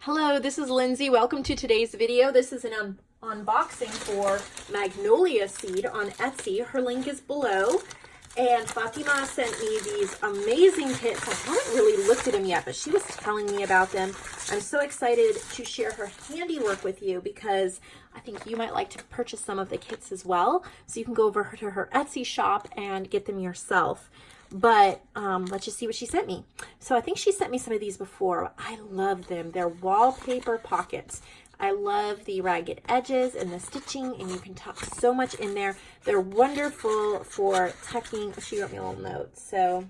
Hello, this is Lindsay. Welcome to today's video. This is an unboxing for Magnolia Seed on Etsy. Her link is below. And Fatima sent me these amazing kits. I haven't really looked at them yet, but she was telling me about them. I'm so excited to share her handiwork with you because I think you might like to purchase some of the kits as well. So you can go over to her Etsy shop and get them yourself. But let's just see what she sent me. So I think she sent me some of these before. I love them. They're wallpaper pockets. I love the ragged edges and the stitching, and you can tuck so much in there. They're wonderful for tucking. She wrote me a little note. So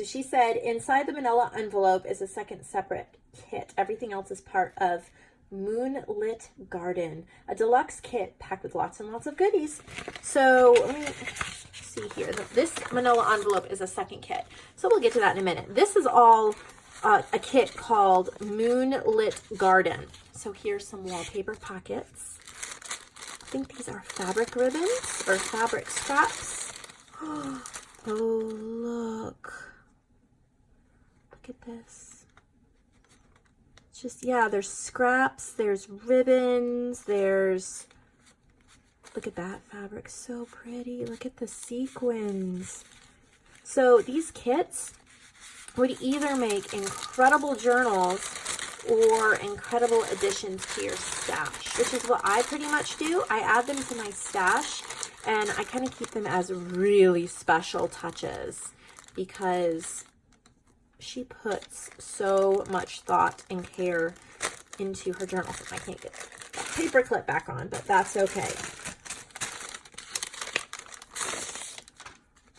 she said, inside the manila envelope is a second separate kit. Everything else is part of Moonlit Garden, a deluxe kit packed with lots and lots of goodies. So let me see here. This manila envelope is a second kit. So we'll get to that in a minute. This is all a kit called Moonlit Garden. So here's some wallpaper pockets. I think these are fabric ribbons or fabric scraps. Oh, look. Look at this. It's just, yeah, there's scraps, there's ribbons, there's, look at that fabric, so pretty. Look at the sequins. So these kits would either make incredible journals or incredible additions to your stash, which is what I pretty much do. I add them to my stash and I kind of keep them as really special touches because she puts so much thought and care into her journal. I can't get that paper clip back on, but that's okay.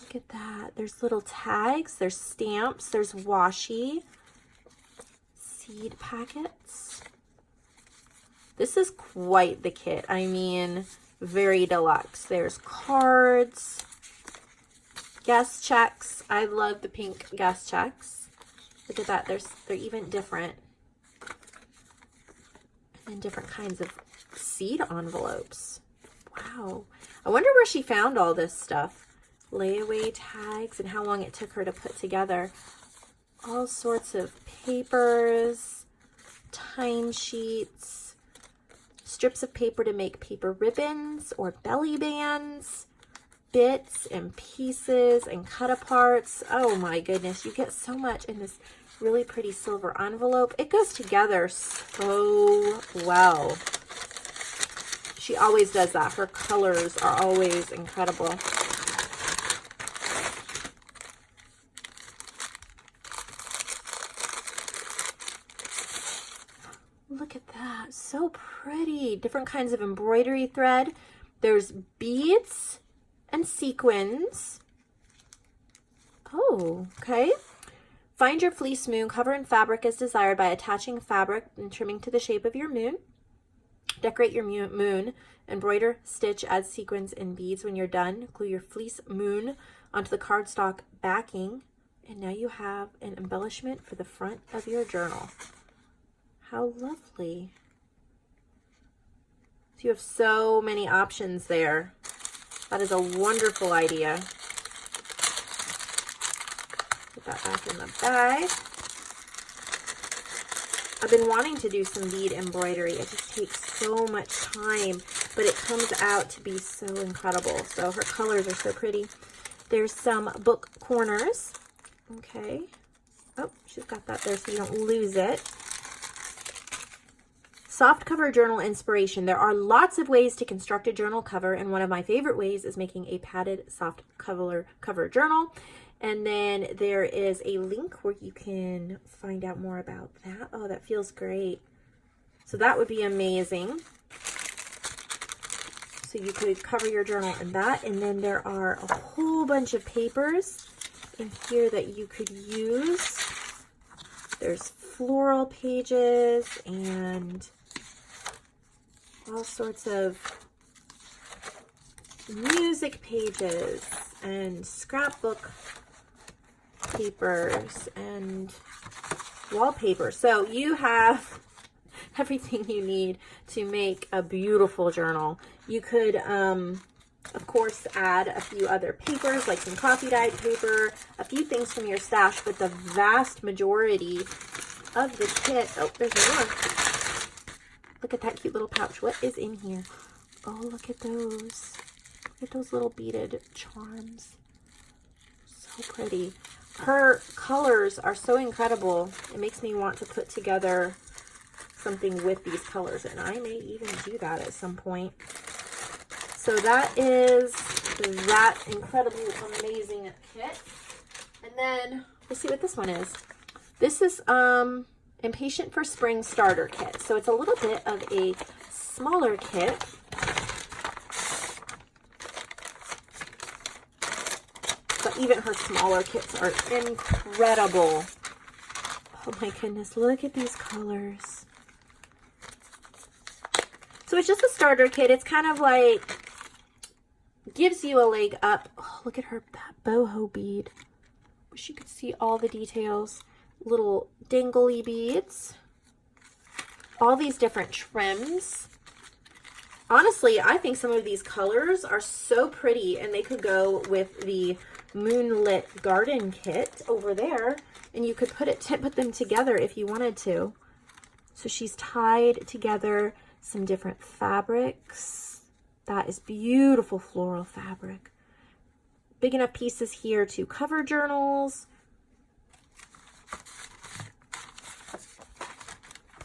Look at that. There's little tags, there's stamps, there's washi, seed packets. This is quite the kit. I mean, very deluxe. There's cards, guest checks. I love the pink guest checks. Look at that. They're even different. And then different kinds of seed envelopes. Wow. I wonder where she found all this stuff. Layaway tags and how long it took her to put together. All sorts of papers, timesheets, strips of paper to make paper ribbons or belly bands, bits and pieces and cut aparts. Oh my goodness, you get so much in this really pretty silver envelope. It goes together so well. She always does that. Her colors are always incredible. Look at that, so pretty. Different kinds of embroidery thread. There's beads and sequins. Oh, okay. Find your fleece moon. Cover in fabric as desired by attaching fabric and trimming to the shape of your moon. Decorate your moon. Embroider, stitch, add sequins and beads when you're done. Glue your fleece moon onto the cardstock backing. And now you have an embellishment for the front of your journal. How lovely. So you have so many options there. That is a wonderful idea. Put that back in the bag. I've been wanting to do some bead embroidery. It just takes so much time, but it comes out to be so incredible. So her colors are so pretty. There's some book corners. Okay. Oh, she's got that there so you don't lose it. Soft cover journal inspiration. There are lots of ways to construct a journal cover, and one of my favorite ways is making a padded soft cover journal. And then there is a link where you can find out more about that. Oh, that feels great. So that would be amazing. So you could cover your journal in that. And then there are a whole bunch of papers in here that you could use. There's floral pages and all sorts of music pages and scrapbook papers and wallpaper. So you have everything you need to make a beautiful journal. You could of course add a few other papers like some coffee dyed paper, a few things from your stash, but the vast majority of the kit. Oh, there's more. Look at that cute little pouch. What is in here? Oh, look at those. Look at those little beaded charms. So pretty. Her colors are so incredible. It makes me want to put together something with these colors, and I may even do that at some point. So that is that incredible, amazing kit. And then let's see what this one is. This is Impatient for Spring starter kit. So it's a little bit of a smaller kit. But even her smaller kits are incredible. Oh my goodness, look at these colors. So it's just a starter kit. It's kind of like, gives you a leg up. Oh, look at her boho bead. Wish you could see all the details. Little dangly beads. All these different trims. Honestly, I think some of these colors are so pretty, and they could go with the Moonlit Garden kit over there, and you could put them together if you wanted to. So she's tied together some different fabrics. That is beautiful floral fabric. Big enough pieces here to cover journals.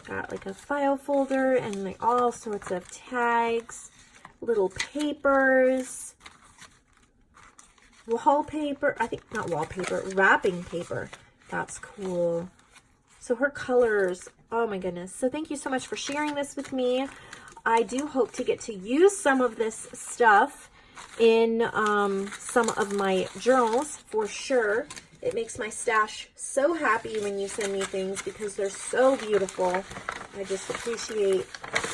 Got like a file folder and like all sorts of tags, little papers, wallpaper, I think not wallpaper, wrapping paper. That's cool. So her colors, oh my goodness. So thank you so much for sharing this with me. I do hope to get to use some of this stuff in some of my journals for sure. It makes my stash so happy when you send me things because they're so beautiful. I just appreciate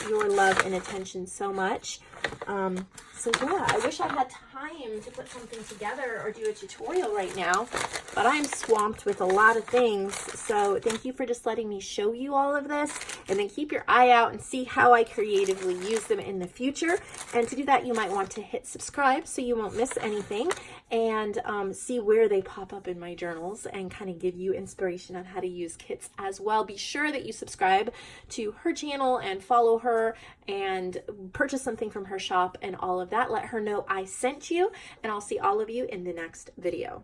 your love and attention so much. So yeah, I wish I had time to put something together or do a tutorial right now, but I'm swamped with a lot of things. So thank you for just letting me show you all of this, and then keep your eye out and see how I creatively use them in the future. And to do that, you might want to hit subscribe so you won't miss anything, and see where they pop up in my journals and kind of give you inspiration on how to use kits as well. Be sure that you subscribe to her channel and follow her and purchase something from her shop and all of that. Let her know I sent you, and I'll see all of you in the next video.